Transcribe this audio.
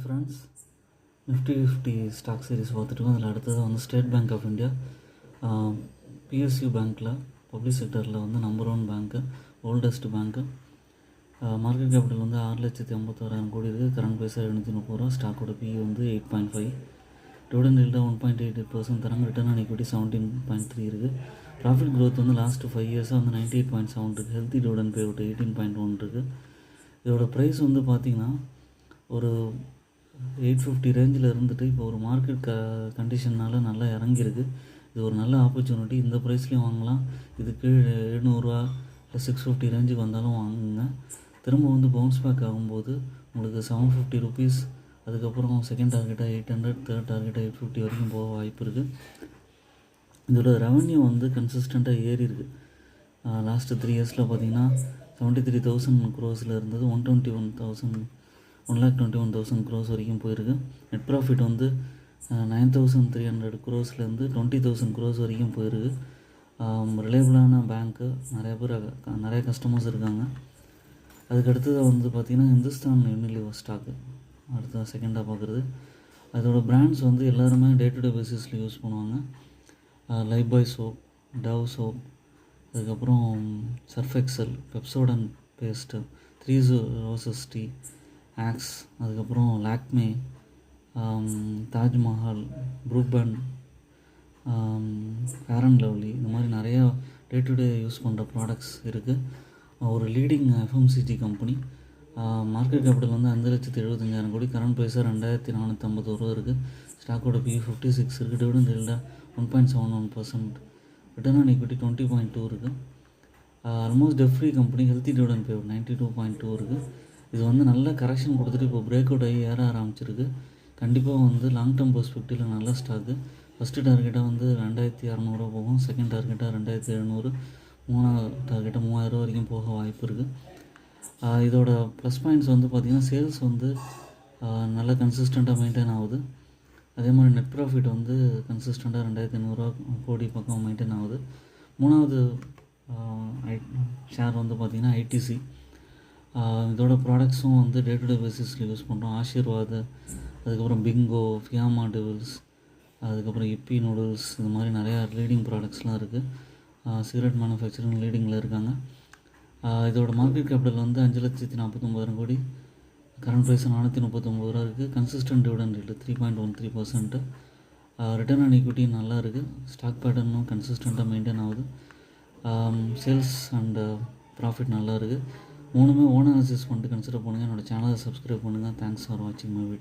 Friends, Nifty 50 stock series பார்த்துட்டுருக்கோம். அதில் அடுத்தது வந்து State Bank of India, PSU பேங்க்கில் பப்ளிக் செக்டரில் வந்து number 1 bank, oldest bank. Market capital வந்து 6,81,000 கோடி இருக்குது. கரண்ட் பைசா 730 ரூபா. ஸ்டாக்கோட பிஇ வந்து 8.5. டிவிடெண்ட் ஈல்டு 1.88% தராங்க. ரிட்டர்ன் ஆன் ஈக்விட்டி 17.3 இருக்குது. ப்ராஃபிட் க்ரோத் வந்து லாஸ்ட்டு 5 இயர்ஸாக வந்து 98.7 இருக்குது. ஹெல்த்தி டிவிடெண்ட் பே அவுட் 18.1 இருக்குது. இதோட ப்ரைஸ் வந்து பார்த்திங்கன்னா ஒரு 850 ரேஞ்சில் இருந்துட்டு இப்போ ஒரு மார்க்கெட் கண்டிஷன்னால் நல்லா இறங்கியிருக்கு. இது ஒரு நல்ல ஆப்பர்ச்சுனிட்டி. இந்த ப்ரைஸ்லேயும் வாங்கலாம். இது கீழே 700 ரூபா இல்லை 650 ரேஞ்சுக்கு வந்தாலும் வாங்குங்க. திரும்ப வந்து பவுன்ஸ் பேக் ஆகும்போது உங்களுக்கு 750 ருபீஸ், அதுக்கப்புறம் செகண்ட் டார்கெட்டாக 800, தேர்ட் டார்கெட்டாக 850 வரைக்கும் போக வாய்ப்பு இருக்குது. இதோட ரெவன்யூ வந்து கன்சிஸ்டண்ட்டாக ஏறி இருக்குது. லாஸ்ட்டு 3 இயர்ஸில் பார்த்திங்கன்னா 73,000 crores இருந்தது 121,000 crores வரைக்கும் போயிருக்கு. நெட் ப்ராஃபிட் வந்து 9,300 crores-லேருந்து 20,000 crores வரைக்கும் போயிருக்கு. ரிலையபிளான பேங்க்கு, நிறைய கஸ்டமர்ஸ் இருக்காங்க. அதுக்கு அடுத்தது வந்து பார்த்திங்கன்னா ஹிந்துஸ்தான் யூனிலிவர் ஸ்டாக்கு அடுத்த செகண்டாக பார்க்குறது. அதோட பிராண்ட்ஸ் வந்து எல்லாருமே டே டு டே பேசிஸில் யூஸ் பண்ணுவாங்க. லைஃப்பாய் சோப், டவ் சோப், அதுக்கப்புறம் Surf Excel, Pepsodent paste, 3 roses tea, Axe, அதுக்கப்புறம் Lakme, Taj Mahal, Brooke Bond, Fair and Lovely, இந்த மாதிரி நிறையா டே டு டே யூஸ் பண்ணுற ப்ராடக்ட்ஸ் இருக்குது. ஒரு leading FMCG company. Market capital வந்து 5,75,000 கோடி. கரண்ட் பைசா 2,450 ரூபா இருக்குது. ஸ்டாக்கோட பிஇ 56 இருக்குது. Dividend yield 1.71%. Return on equity 20.2 இருக்குது. Almost dead free company. Healthy dividend பே 92.2 இருக்குது. இது வந்து நல்ல கரெக்ஷன் கொடுத்துட்டு இப்போ பிரேக் அவுட் ஆகி ஏற ஆரம்பிச்சிருக்கு. கண்டிப்பாக வந்து லாங் டேர்ம் பெர்ஸ்பெக்டிவில் நல்ல ஸ்டாக்கு. ஃபஸ்ட்டு டார்கெட்டாக வந்து 2,600 ரூபா போகும். செகண்ட் டார்கெட்டாக 2,700, மூணாவது டார்கெட்டாக 3,000 ரூபா வரைக்கும் போக வாய்ப்பு இருக்குது. இதோட ப்ளஸ் பாயிண்ட்ஸ் வந்து பார்த்திங்கன்னா சேல்ஸ் வந்து நல்லா கன்சிஸ்டண்ட்டாக மெயின்டைன் ஆகுது. அதே மாதிரி நெட் ப்ராஃபிட் வந்து கன்சிஸ்டண்ட்டாக 2,800 கோடி பக்கம் மெயின்டைன் ஆகுது. மூணாவது ஷேர் வந்து பார்த்திங்கன்னா ஐடிசி. இதோட ப்ராடக்ட்ஸும் வந்து டே டு டே பேசிஸில் யூஸ் பண்ணுறோம். ஆஷீர்வாத், அதுக்கப்புறம் பிங்கோ, ஃபியாமா டிவில்ஸ், அதுக்கப்புறம் இப்பி நூடுல்ஸ், இது மாதிரி நிறையா லீடிங் ப்ராடக்ட்ஸ்லாம் இருக்குது. சிகரெட் மேனுஃபேக்சரிங் லீடிங்கில் இருக்காங்க. இதோட மார்க்கெட் கேபிட்டல் வந்து 5,49,000 கோடி. கரண்ட் ப்ரைஸ் 439 ரூபா இருக்குது. Consistent dividend yield 3.13%. Return on equity நல்லா இருக்குது. ஸ்டாக் பேட்டர்னும் கன்சிஸ்டண்ட்டாக மெயின்டைன் ஆகுது. சேல்ஸ் அண்ட் ப்ராஃபிட் நல்லா இருக்குது. மூணுமே ஓன் அனாலிசிஸ் பண்ணிட்டு கன்சிடர் பண்ணுங்கள். என்னோடய சேனலை சப்ஸ்கிரைப் பண்ணுங்கள். தேங்க்ஸ் ஃபார் வாட்சிங் மை வீடியோ.